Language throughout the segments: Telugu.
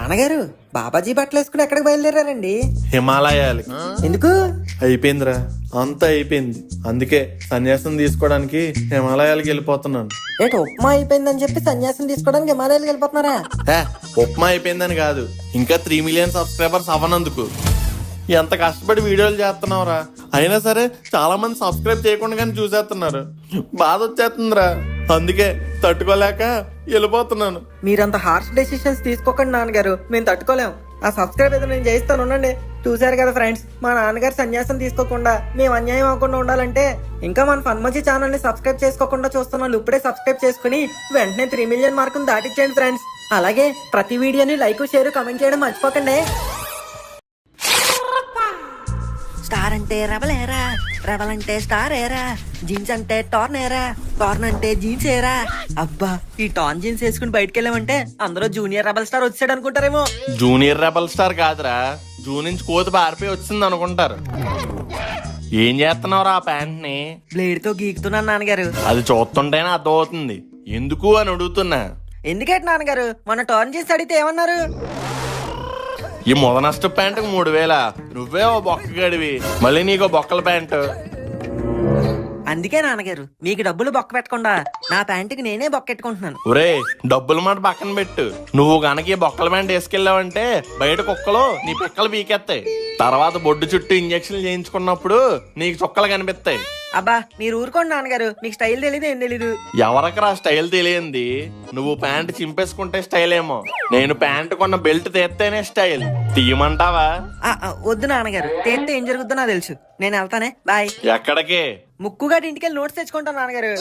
నాన్నగారు బాబాజీ బట్టలు వేసుకుని ఎక్కడికి బయలుదేరారండి? హిమాలయాలకి. ఎందుకు? అయిపోయిందిరా, అంతా అయిపోయింది. అందుకే సన్యాసం తీసుకోవడానికి హిమాలయాలకి వెళ్ళిపోతున్నాను. ఏంటి ఉప్మా అయిపోయిందని చెప్పి సన్యాసం తీసుకోవడానికి హిమాలయాలకు వెళ్ళిపోతున్నారా? ఉప్మా అయిపోయిందని కాదు, ఇంకా 3 మిలియన్ సబ్స్క్రైబర్స్ అవ్వనందుకు. ఎంత కష్టపడి వీడియోలు చేస్తున్నావురా, అయినా సరే చాలా మంది సబ్స్క్రైబ్ చేయకుండా కానీ చూసేస్తున్నారు. బాధ వచ్చేస్తుందిరా, అందుకే తట్టుకోలేక వెళ్ళిపోతున్నాను. మీరంత హార్ష్ డెసిషన్స్ తీసుకోకండి నాన్నగారు, మేము తట్టుకోలేం. ఆ సబ్స్క్రైబ్ అయితే నేను చేయిస్తాను, ఉండండి. చూసారు కదా ఫ్రెండ్స్, మా నాన్నగారు సన్యాసం తీసుకోకుండా మేము అన్యాయం అవ్వకుండా ఉండాలంటే ఇంకా మన ఫన్మజీ ఛానల్ ని సబ్స్క్రైబ్ చేసుకోకుండా చూస్తున్న వాళ్ళు ఇప్పుడే సబ్స్క్రైబ్ చేసుకుని వెంటనే 3 మిలియన్ మార్కును దాటించండి ఫ్రెండ్స్. అలాగే ప్రతి వీడియోని లైక్, షేర్, కమెంట్ చేయడం మర్చిపోకండి. స్టార్ అంటే రెబల్ ఏరా, రెబల్ అంటే స్టార్ ఏరా, జీన్స్ అంటే టార్న్ ఏరా, టార్న్ అంటే జీన్స్ ఏరా. అబ్బా, ఈ టార్న్ జీన్స్ వేసుకుని బయటకు వెళ్ళామంటే అందరూ జూనియర్ రెబల్ స్టార్ వచ్చాడు అనుకుంటారేమో. జూనియర్ రెబల్ స్టార్ కాదురా, జూ నుంచి కోతి పారిపోయి వచ్చింది అనుకుంటారు. ఏం చేస్తున్నావురా ఆ ప్యాంట్ ని? బ్లేడ్ తో గీకుతున్నాను నాన్నగారు. అది చూస్తుంటేనే అర్థమవుతుంది ఎందుకు అని అడుగుతున్నా. ఎందుకంటే నాన్నగారు మన టార్న్ జీన్స్ అడిగితే ఏమన్నారు? ఈ మొదనష్ట ప్యాంటుకు 3000. నువ్వే ఓ బొక్క గడివి, మళ్ళీ నీకో బొక్కల ప్యాంటు. అందుకే నాన్నగారు మీకు డబ్బులు బొక్క పెట్టకుండా నా ప్యాంటుకి నేనే బొక్కెట్టుకుంటున్నాను. ఒరే, డబ్బుల మాట పక్కన పెట్టు. నువ్వు గనక ఈ బొక్కల ప్యాంట్ వేసుకెళ్ళావంటే బయట కుక్కలు నీ పిక్కలు పీకేస్తాయి. తర్వాత బొడ్డు చుట్టూ ఇంజక్షన్లు చేయించుకున్నప్పుడు నీకు చుక్కలు కనిపిస్తాయి. అబ్బా మీరు ఊరుకోండి నాన్నగారు, మీకు స్టైల్ తెలీదు ఏం తెలీదు. ఎవరికరా స్టైల్ తెలియంది? నువ్వు ప్యాంట్ చింపేసుకుంటే స్టైల్ ఏమో, నేను ప్యాంట్ కొన్న బెల్ట్ తీస్తేనే స్టైల్. తీయమంటావా? వద్దు నాన్నగారు, తీస్తే ఏం జరుగుతుందో నాకు తెలుసు. నేను వెళ్తానే, బాయ్. ఎక్కడికి? ముక్కుగా ఇంటికెళ్ళి నోట్స్ తెచ్చుకుంటాను నాన్నగారు.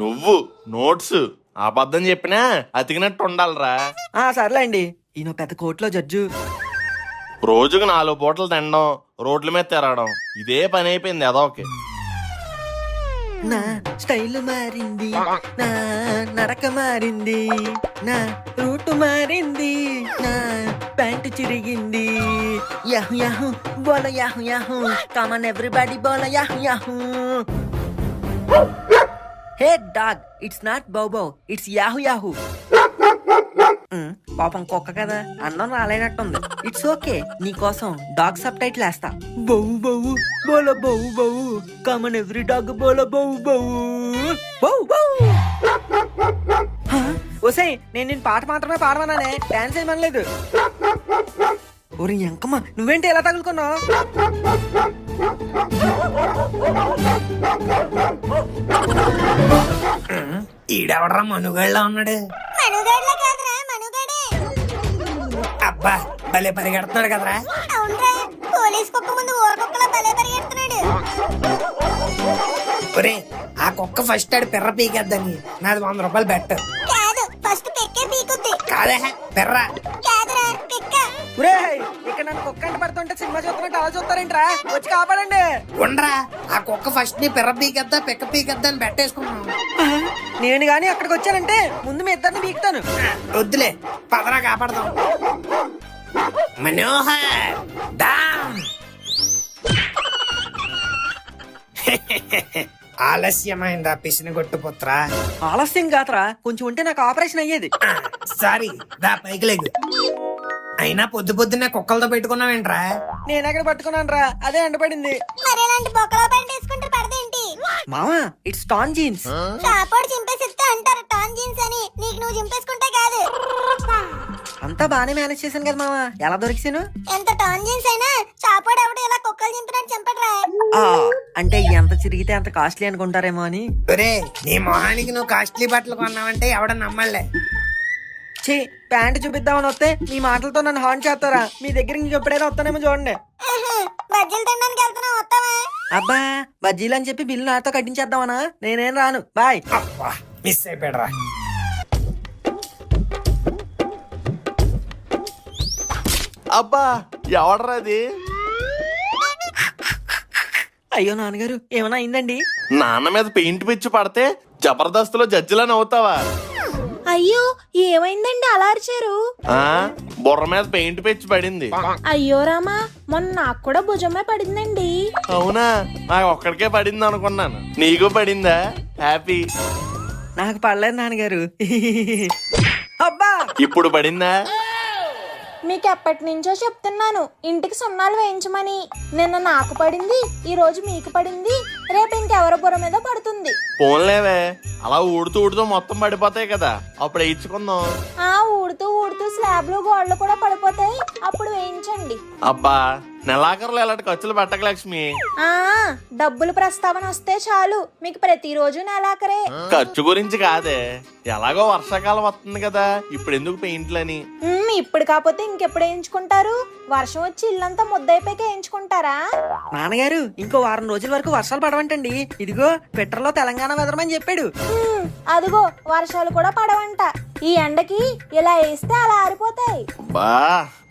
నువ్వు నోట్స్ అబద్ధం చెప్పినా అతికినట్టు ఉండాలరా. సర్లేండి. ఈయన పెద్ద కోర్టులో జడ్జు. రోజుకు 4 పూటలు తినడం, రోడ్ల మీద తిరగడం, ఇదే పని అయిపోయింది అదొకే. నా స్టైల్ మారింది, నా నడక మారింది, నా రూట్ మారింది, నా ప్యాంటు చిరిగింది. యాహు యాహు బోల యాహు యాహు, కామన్ ఎవ్రీబడి బోల yahoo yahoo. Hey dog, it's not bow wow, it's yahoo yahoo. పాపం కుక్క కదా, అన్నం రాలేనట్టుంది. ఇట్స్ ఓకే, నీకోసం డాగ్ సబ్ టైటిల్ వేస్తా. బౌ బౌ బోల bow wow, come on every dog బోల బౌ బౌ బౌ బౌ. ఓసే, నేను పాట మాత్రమే పాడమన్నానే, డాన్స్ ఏమనలేదు. ఒరి ఎంకమ్మ, నువ్వేంటి ఎలా తగులుకున్నావు? ఈడెవడరా మనుగాళ్ళ ఉన్నాడు? అబ్బా, భలే పరిగెడుతున్నాడు కదరా. పోలీస్ కుక్క ముందు ఊరకుక్కలా భలే పరిగెడుతున్నాడు. ఒరే, ఆ కుక్క ఫస్ట్ ఆడి పెర్ర పీకేద్దని నాది 100 రూపాయలు బెట్. కాదు, ఫస్ట్ పెక్కే పీకుద్ది. కాదే పెర్ర. కాదురా, పిక్క. ఇక్కడ నన్ను కుక్క అంట పడుతుంటే సినిమా చూస్తున్నట్టు అలా చూస్తారేంట్రా? వచ్చి కాపాడండి. ఉండరా, ఆ కుక్క ఫస్ట్ ని పెర్ర పీకేద్దా పిక్క పీకేద్దా అని బెట్టేసుకున్నాను. నేను గాని అక్కడికి వచ్చానంటే ముందు మీ ఇద్దరిని పీకుతాను. వద్దులే, పదరా కాపాడదాం. మనోహర్ దామ్. ఆలస్యమైందా పిసిన గొట్టు పుత్ర? ఆలస్యం కాదురా, కొంచెం ఉంటే నాకు ఆపరేషన్ అయ్యేది. సారీ, దా పైకి లేగు. అయినా పొద్దు పొద్దున్నే కుక్కలతో పెట్టుకున్నావేంట్రా? నేనెక్కడ పట్టుకున్నాను రా, అదే అంటపడింది. మరి ఇలాంటి బొక్కలో ప్యాంట్ వేసుకుంటే పడదేంటి? మామా, ఇట్స్ టాన్ జీన్స్. షాపోడు చింపేసిస్తే అంటారు టాన్ జీన్స్ అని, నీకు నువ్వు చింపేసుకుంటే కాదు. అంతా బానే మేనేజ్ చేశాను కదా మామా, ఎలా దొరికిసాను? ఎంత టాన్ జీన్స్ అయినా షాపోడు ఎవడు ఇలా కుక్కలు చింపినట్టు చింపడరా. అంటే ఎంత చిరిగితే అంత కాస్ట్లీ అనుకుంటారేమో అని. ఒరే, నీ మొహానికి నువ్వు కాస్ట్లీ బట్టలు కొన్నావంటే ఎవడ నమ్మలే. ఛీ, ప్యాంటు చూపిద్దామని వస్తే మీ మాటలతో నన్ను హార్న్ చేస్తారా? మీ దగ్గర నుంచి ఎప్పుడైనా వస్తానేమో చూడండి. బజ్జీలు తినడానికి వెళ్తున్నావు, వస్తావా? అబ్బా, బజ్జీలు అని చెప్పి బిల్లు నాతో కట్టించేద్దామనా? నేనేం రాను, బాయ్. మిస్ అయిపోయాడురా. అబ్బా, ఎవడరాది? అయ్యో నాన్నగారు, ఏమైనా అయిందండి? నాన్న మీద పెయింట్ పిచ్చి పడితే జబర్దస్త్ లో జడ్జిలని అవుతావా? అయ్యో, ఏమైందండి అలా అరిచారు? బుర్ర మీద పెయింట్ పిచ్చి పడింది. అయ్యో రామా, మొన్న నాకు కూడా భుజమే పడిందండి. అవునా? నాకు ఒక్కడికే పడింది అనుకున్నాను. నీకు పడిందా? హ్యాపీ. నాకు పడలేదు నాన్నగారు. అబ్బా, ఇప్పుడు పడిందా? మీకు ఎప్పటి నుంచో చెప్తున్నాను ఇంటికి సున్నాలు వేయించమని. నిన్న నాకు పడింది, ఈ రోజు మీకు పడింది, రేపు ఇంకెవరి బుర్ర మీద పడుతుంది. పోన్లేవే, అలా ఊడుతూ ఊడుతూ మొత్తం పడిపోతాయి కదా, అప్పుడు వేయించుకుందాం. ఆ ఊడుతూ ఊడుతూ స్లాబ్లు గోడలు కూడా పడిపోతాయి, అప్పుడు వేయించండి. అబ్బా, నెలాఖరులో ఇలాంటి ఖర్చులు పెట్టక లక్ష్మి. ఆ డబ్బులు ప్రస్తావన వస్తే చాలు మీకు ప్రతిరోజు నెలాఖరే. ఖర్చు గురించి కాదే, ఎలాగో వర్షాకాలం వస్తుంది కదా, ఇప్పుడు ఎందుకు పెయింట్లని. ఇప్పుడు కాకపోతే ఇంకెప్పుడు వేయించుకుంటారు? వర్షం వచ్చి ఇల్లంతా ముద్దైపోయాక వేయించుకుంటారా? నాన్నగారు ఇంకో వారం రోజుల వరకు వర్షాలు పడవంటండి. ఇదిగో ట్విట్టర్లో తెలంగాణ వెదరమని చెప్పాడు. అదిగో వర్షాలు కూడా పడవంట. ఈ ఎండకి ఇలా వేస్తే అలా ఆరిపోతాయి. బా,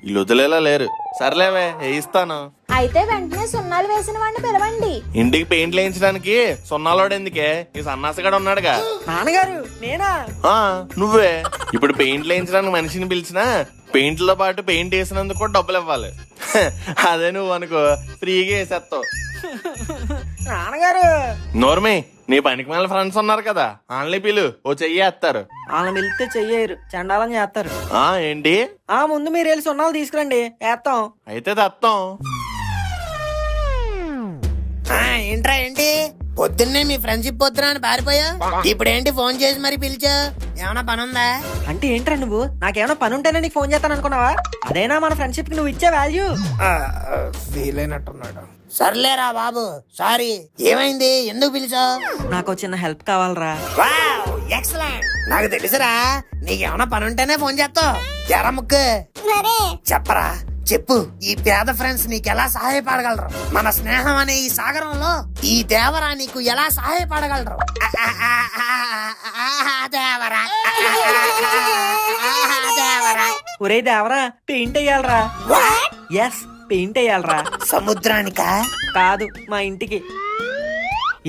ఇల్లు వదిలేలా లేరు. సర్లేవే, వేయిస్తాను. అయితే వెంటనే సున్నాలు వేసిన వాడిని పిలవండి. ఇంటికి పెయింట్లు వేయించడానికి సున్నాలోడు ఎందుకే, ఈ సన్నాసిగాడు ఉన్నాడుగా. నాన్నగారు నేనా? ఆ, నువ్వే. ఇప్పుడు పెయింట్లు వేయించడానికి మనిషిని పిలిచినా పెయింట్లతో పాటు పెయింట్ వేసినందుకు కూడా డబ్బులు ఇవ్వాలి. అదే నువ్వు అనుకో, ఫ్రీగా వేసేస్తావు. నాన్నగారు నోర్మే, నీ పనికి మళ్ళీ ఫ్రెండ్స్ ఉన్నారు కదా, ఆన్లీ పిలు, ఓ చెయ్యి వేస్తారు. వాళ్ళని వెళ్తే చెయ్యరు, చండాలం చేస్తారు. ఏంటి? ముందు మీరు వెళ్ళి సున్నాలు తీసుకురండి, వేస్తాం. అయితే తెస్తాం. ఏంట్రా ఏంటి పొద్దున్నే మీ ఫ్రెండ్షిప్ పొద్దున అని పారిపోయా, ఇప్పుడేంటి ఫోన్ చేసి మరి పిలిచా? ఏమన్నా పని ఉందా? అంటే ఏంట్రా నువ్వు? నాకేమైనా పని ఉంటేనే నీకు ఫోన్ చేస్తాను అనుకున్నావా? అదేనా మన ఫ్రెండ్షిప్ కి నువ్వు ఇచ్చే వాల్యూ? ఫీల్ అయినట్టున్నాడు. సర్లేరా బాబు, సారీ. ఏమైంది, ఎందుకు పిలిచావు? నాకు చిన్న హెల్ప్ కావాలరా. ఎక్సలెంట్. నాకు తెలుసురా, నీకేమన్నా పని ఉంటేనే ఫోన్ చేస్తావు. ఎరా ముక్కు మరే చెప్పరా, చెప్పు. ఈ పేద ఫ్రెండ్స్ నీకు ఎలా సహాయపడగలరు? మన స్నేహం అనే ఈ సాగరంలో ఈ దేవరా నీకు ఎలా సహాయపడగలరు? దేవరా, దేవరా. ఒరే దేవరా, పెయింట్ వేయాలరా. ఎస్, పెయింట్ వేయాలరా. సముద్రానికా? కాదు, మా ఇంటికి.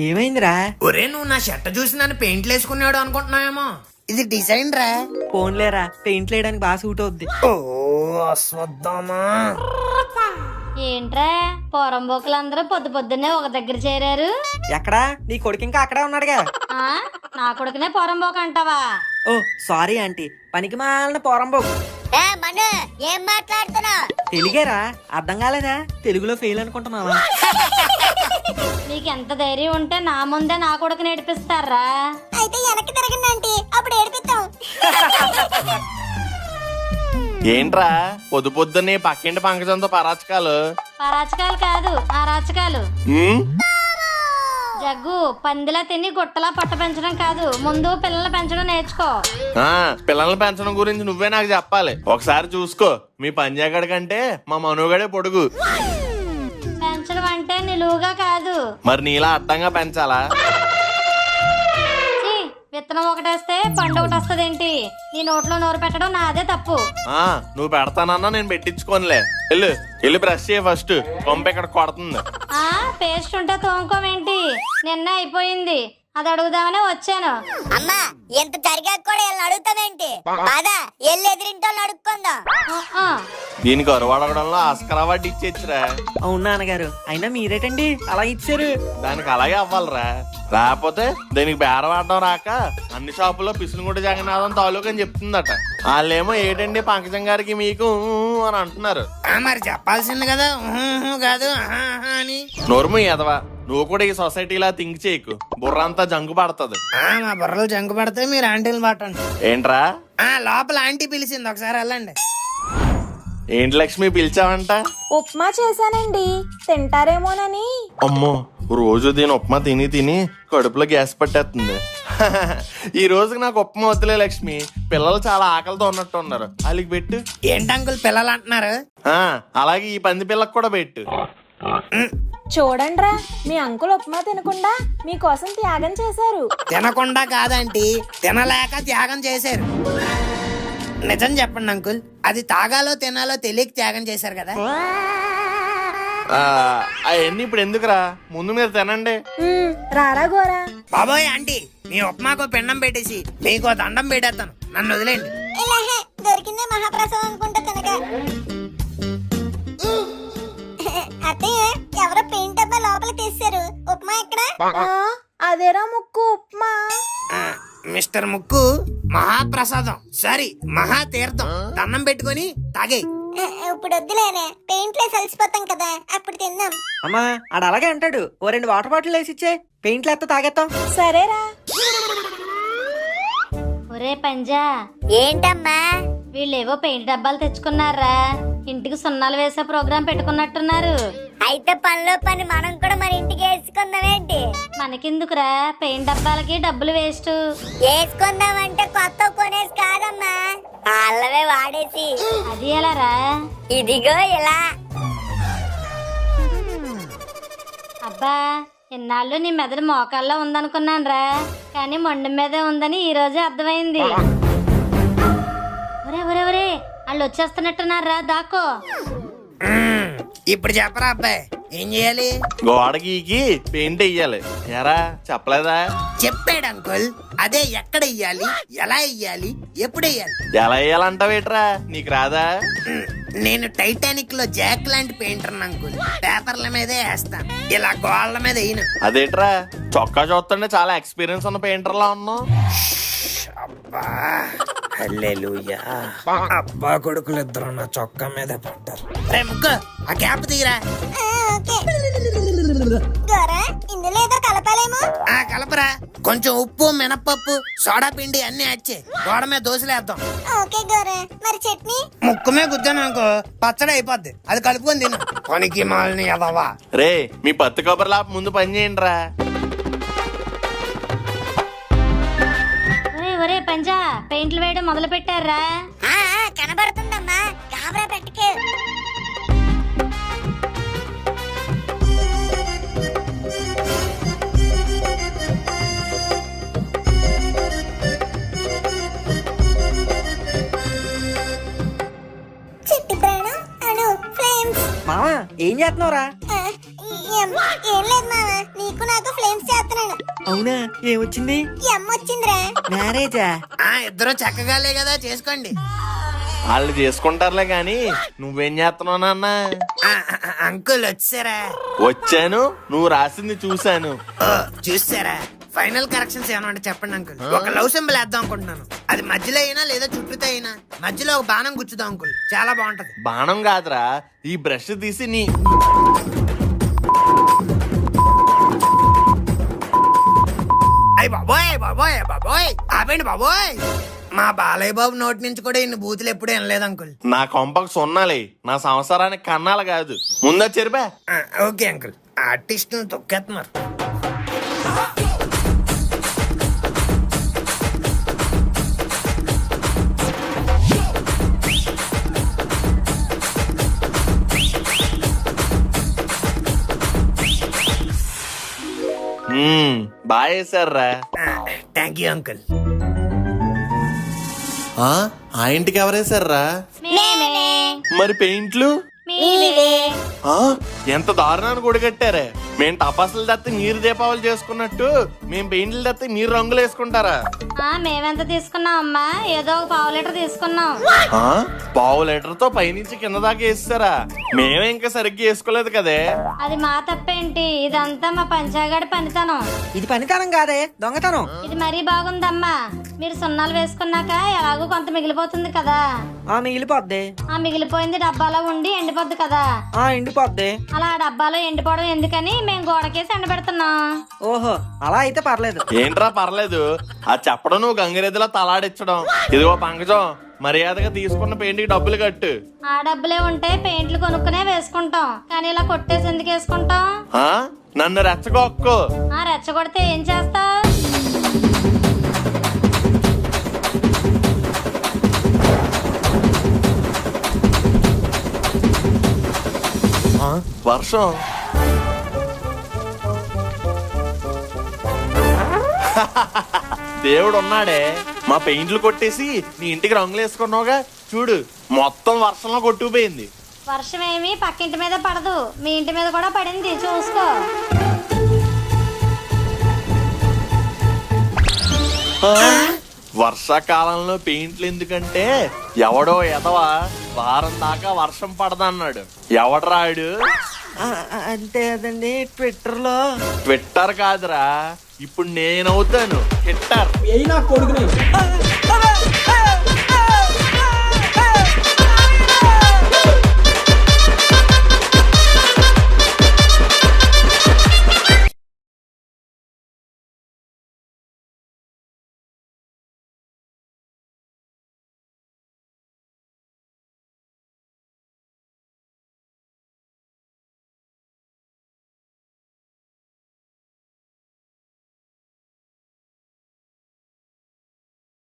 ఏమైందిరా? ఒరే, నువ్వు నా షర్ట్ చూసి నన్ను పెయింట్లు వేసుకున్నాడు అనుకుంటున్నావేమో. ఇది డిజైన్ రా. ఫోన్లేరా, పెయింట్ వేయడానికి బాగా సూట్ అవుద్ది. ఓ అశ్వత్థామా. ఏంట్రా పోరంబోకులందరూ పొద్దు పొద్దున్నే ఒక దగ్గర చేరారు? ఎక్కడా? నీ కొడుకు ఇంకా అక్కడే ఉన్నాడుగా. ఆ నా కొడుకునే పోరంబోకు అంటావా? ఓ సారీ ఆంటీ, పనికి మాలిన పోరంబోకు. మను ఏం మాట్లాడుతున్నావు? తెలుగేరా, అర్థం కాలేదా? తెలుగులో ఫెయిల్ అనుకుంటున్నావా? నీకెంత ధైర్యం ఉంటే నా ముందే నా కొడుకు నేర్పిస్తారా? అయితే వెనక్కి తిరగండి ఆంటీ, అప్పుడు ఏడిపిస్తాం. ఏంట్రా పొద్దు పొద్దున్నే పక్కింటి పంకజంతో పరాచకాలు? పరాచకాలు కాదు, అరాచకాలు. జగ్గు, పందిలా తిని గుట్టలా పట్ట పెంచడం కాదు, ముందు పిల్లలు పెంచడం నేర్చుకో. పిల్లల్ని పెంచడం గురించి నువ్వే నాకు చెప్పాలి. ఒకసారి చూసుకో, మీ పంజాగడి కంటే మా మనుగడే పొడుగు. పెంచడం అంటే నిలువుగా కాదు, మరి నీలా అడ్డంగా పెంచాలా? విత్తనం ఒకటేస్తే పండు ఒకటి వస్తదేంటి? నీ నోట్లో నోరు పెట్టడం నాదే తప్పు. నువ్వు పెడతానన్నా నేను పెట్టించుకోనిలే. వెళ్ళి బ్రష్ చేయ ఫస్ట్, కొంప ఇక్కడ కొడుతుంది. పేస్ట్ ఉంటే తోముకోమేంటి? నిన్న అయిపోయింది, అది అడుగుదామనే వచ్చాను. అమ్మా, ఎంత జరిగాక కూడా వీళ్ళని అడుగుతావేంటి? బాదా ఎల్లు ఎదిరింటోళ్ళని అడుక్కుందాం. దీనికి అరువు అడగడంలో ఆస్కర్ అవార్డు ఇచ్చేచ్చురా. అవును నాన్నగారు, అయినా మీరేటండి అలా ఇచ్చారు? దానికి అలాగే అవ్వాలిరా, రాకపోతే దానికి బేరవాడడం రాక అన్ని షాపుల్లో పిసులుగుంట జగన్నాథం తాలూకు అని చెప్తుందట. వాళ్ళేమో ఏంటండి పంకజం గారికి మీకు అని అంటున్నారు. మరి చెప్పాల్సింది కదా కాదు అని. నోర్ము ఎదవా, నువ్వు కూడా ఈ సొసైటీలా థింక్ చేయకు, బుర్ర అంతా జంగు పడుతుంది. మా బుర్రలు జంకు పడితే మీరు ఆంటీలు పట్టండి. ఏంట్రా? లోపల ఆంటీ పిలిచింది, ఒకసారి వెళ్ళండి. ఏంటి లక్ష్మి పిలిచావంట? ఉప్మా చేశానండి, తింటారేమోనని. అమ్మో, రోజు దీని ఉప్మా తిని తిని కడుపులో గ్యాస్ పట్టేస్తుంది. ఈ రోజుకి నాకు ఉప్మా వద్దులే లక్ష్మి, పిల్లలు చాలా ఆకలితో ఉన్నట్టు ఉన్నారు, వాళ్ళకి పెట్టు. ఏంటి అంకుల్ పిల్లలు అంటున్నారు? అలాగే ఈ పంది పిల్లకు కూడా పెట్టు. చూడండిరా, మీ అంకుల్ ఉప్మా తినకుండా మీకోసం త్యాగం చేశారు. తినకుండా కాదంటీ, తినలేక త్యాగం చేశారు. నిజం చెప్పండి అంకుల్, అది తాగాలో తినాలో తెలియక త్యాగం చేశారు కదా. అవన్నీ ఇప్పుడు ఎందుకురా, ముందు మీరు తినండి. రారా గోరా. బాబోయ్ ఆంటీ, మీ ఉప్మాకో పిండం పెట్టేసి మీకో దండం పెట్టేస్తాను, నన్ను వదిలేండి. దొరికిందే మహాప్రసాదం అనుకుంటా తినగా. అత్తయ్య, ఎవరో పెయింట్ డబ్బా లోపల తీశారు. ఉప్మా ఎక్కడ? అదేరా ముక్కు, ఉప్మా. మిస్టర్ ముక్కు, మహాప్రసాదం సారీ మహా తీర్థం దండం పెట్టుకొని తాగే. ఇప్పుడు వద్దులేనే పెయింట్ లేసి అలసిపోతాం కదా అప్పుడు తిందాం. అమ్మా ఆడ అలాగే అంటాడు. ఓ 2 వాటర్ బాటిల్ వేసి ఇచ్చే, పెయింట్లు ఎత్త తాగేస్తాం. సరేరా. ఒరే పంజా, ఏంటమ్మా? వీళ్ళేవో పెయింట్ డబ్బాలు తెచ్చుకున్నారా, ఇంటికి సున్నాలు వేసే ప్రోగ్రాం పెట్టుకున్నట్టున్నారు. అయితే పనిలో పని మనం కూడా మన ఇంటికి వేసుకుందామేంటి? మనకెందుకురా, పెయింట్ డబ్బాలకి డబ్బులు వేస్ట్. వేసుకుందామంటే కొత్త కొనేసి కాదమ్మా, వాళ్ళవే వాడేసి. అది ఎలారా? ఇదిగో ఇలా. అబ్బా, ఇన్నాళ్ళు నీ మెదడు మోకాల్లో ఉందనుకున్నానురా, కానీ మొండి మీదే ఉందని ఈ రోజే అర్థమైంది. ఒరే ఒరే ఒరే, వాళ్ళు వచ్చేస్తున్నట్టున్నారా, దాకో. ఇప్పుడు చెప్పరా అబ్బాయి, ఏం చేయాలి? గోడకి పెయింట్ వెయ్యాలి. ఎరా చెప్పలేదా? చెప్పాడు అంకుల్. అదే ఎక్కడ వెయ్యాలి, ఎలా వెయ్యాలి, ఎప్పుడు వెయ్యాలి. ఎలా వేయాలంటావేట్రా, నీకు రాదా? నేను టైటానిక్ లో జాక్ లాంటి పెయింటర్ అంకుల్. పేపర్ల మీదే వేస్తాను, ఇలా గోళ్ళ మీద వేయను. అదేట్రా, చొక్కా చూస్తుంటే చాలా ఎక్స్పీరియన్స్ ఉన్న పెయింటర్ లా ఉన్నావు. అబ్బా హల్లెలూయా. అబ్బా కొడుకులు ఇద్దరు నా చొక్కా మీద పడ్డారు. రే ముగ్గు, ఆ క్యాప్ తీరా. గోరా, ఇందులో ఏదో కలపాలేమో. ఆ కలపరా. కొంచెం ఉప్పు, మినపప్పు, సోడా పిండి అన్ని వచ్చే గోడ మీద దోశలేద్దాం. ఓకే గోరా, మరి చట్నీ? ముక్కుమే గుద్దాను అనుకో, పచ్చడి అయిపోద్ది. అది కలుపుకొని తిను. పనికి మాలని ఎదవా. రే, మీ పత్తి కొబ్బరి లాప ముందు పని చేయండి రా. ఒరే ఒరే పంజా, పెయింట్లు వేయడం మొదలు పెట్టారా? కనబడుతుందమ్మా, గాబరా పెట్టుకే. చిట్టి ప్రాణం అను ఫ్లేమ్స్. మామా ఏం చేస్తున్నావురా? ఏం లేదు మామ, నీకు నాకు ఫ్లేమ్స్ చేస్తున్నాను. అవునా, ఏమొచ్చింది? వచ్చిందిరా. మ్యారేజా? ఇద్దరు చక్కగాలే కదా, చేసుకోండి. వాళ్ళు చేసుకుంటారులే గాని నువ్వేం చేస్తున్నావు నాన్న? అంకుల్ వచ్చారా? వచ్చాను, నువ్వు రాసింది చూశాను. చూసారా? ఫైనల్ కరెక్షన్స్ ఏమన్నా అంటే చెప్పండి అంకుల్. ఒక లవ్ సింబల్ వేద్దాం అనుకుంటున్నాను. అది మధ్యలో అయినా లేదా చుట్టూతో అయినా, మధ్యలో ఒక బాణం గుచ్చుదాం అంకుల్, చాలా బాగుంటది. బాణం కాదురా, ఈ బ్రష్ తీసి నీ అయ్యి బాబోయ్ బాబోయ్ బాబోయ్, ఆపండి బాబోయ్. మా బాలయ్య బాబు నోటి నుంచి కూడా ఇన్ని బూతులు ఎప్పుడు వినలేదు అంకుల్. నా కొంపకు సున్నాలి, నా సంసారానికి కన్నాలు కాదు. ముందా చెరిపా. ఓకే అంకుల్, ఆర్టిస్ట్ తొక్కేస్తున్నారు. బాగా వేసారా. Thank you uncle. ఆ ఇంటికి ఎవరేసారా? మేమే. మరి పెయింట్లు? మీవే. ఎంత దారుణాన్ని కూడా కట్టారే. మేం టపాసులు తెస్తే మీరు దీపావళి చేసుకున్నట్టు మేం పెయింట్లు తెస్తే మీరు రంగులు వేసుకుంటారా? మేమెంత తీసుకున్నాం అమ్మా? ఏదో ఒక 1/2 లీటర్ తీసుకున్నాం. 1/2 లీటర్ తో పైనుంచి కింద దాకా వేస్తారా? మేమే ఇంకా సరిగ్గా వేసుకోలేదు కదే. అది మా తప్పేంటి? ఇదంతా మా పంచాగాడి పనితనం. ఇది పనితనం కాదే, దొంగతనం. ఇది మరీ బాగుందమ్మా. మీరు సున్నాలు వేసుకున్నాక ఎలాగో కొంత మిగిలిపోతుంది కదా. మిగిలిపోద్ది. మిగిలిపోయింది డబ్బాలో ఉండి ఎండిపోద్ది కదా. ఎండిపోద్ది. అలా ఆ డబ్బాలో ఎండిపోవడం ఎందుకని మేము గోడకేసి ఎండబెడుతున్నాం. ఓహో, అలా అయితే పర్లేదు. ఏంట్రా పర్లేదు? అది చెప్పడం నువ్వు గంగిరెద్దులో తలాడించడం. ఇదిగో పంకజం, మర్యాదగా తీసుకున్న పెయింట్ కి డబ్బులు కట్టు. ఆ డబ్బులే ఉంటే పెయింట్లు కొనుక్కునే వేసుకుంటాం, కానీ ఇలా కొట్టేసి ఎందుకు వేసుకుంటాం? నన్ను రెచ్చగొక్కు. రెచ్చగొడితే ఏం చేస్తావు? వర్షం. దేవుడు ఉన్నాడే. మా పెయింట్లు కొట్టేసి నీ ఇంటికి రంగులు వేసుకున్నావుగా, చూడు మొత్తం వర్షంలో కొట్టుకుపోయింది. వర్షం ఏమి పక్కింటి మీద పడదు, మీ ఇంటి మీద కూడా పడింది, చూసుకో. వర్షాకాలంలో పెయింట్లు ఎందుకంటే ఎవడో ఎదవా వారం దాకా వర్షం పడదన్నాడు. ఎవడరాడు? అంతే అదండి, ట్విట్టర్ కాదురా, ఇప్పుడు నేనవుతాను ట్విట్టర్. కొడుకుని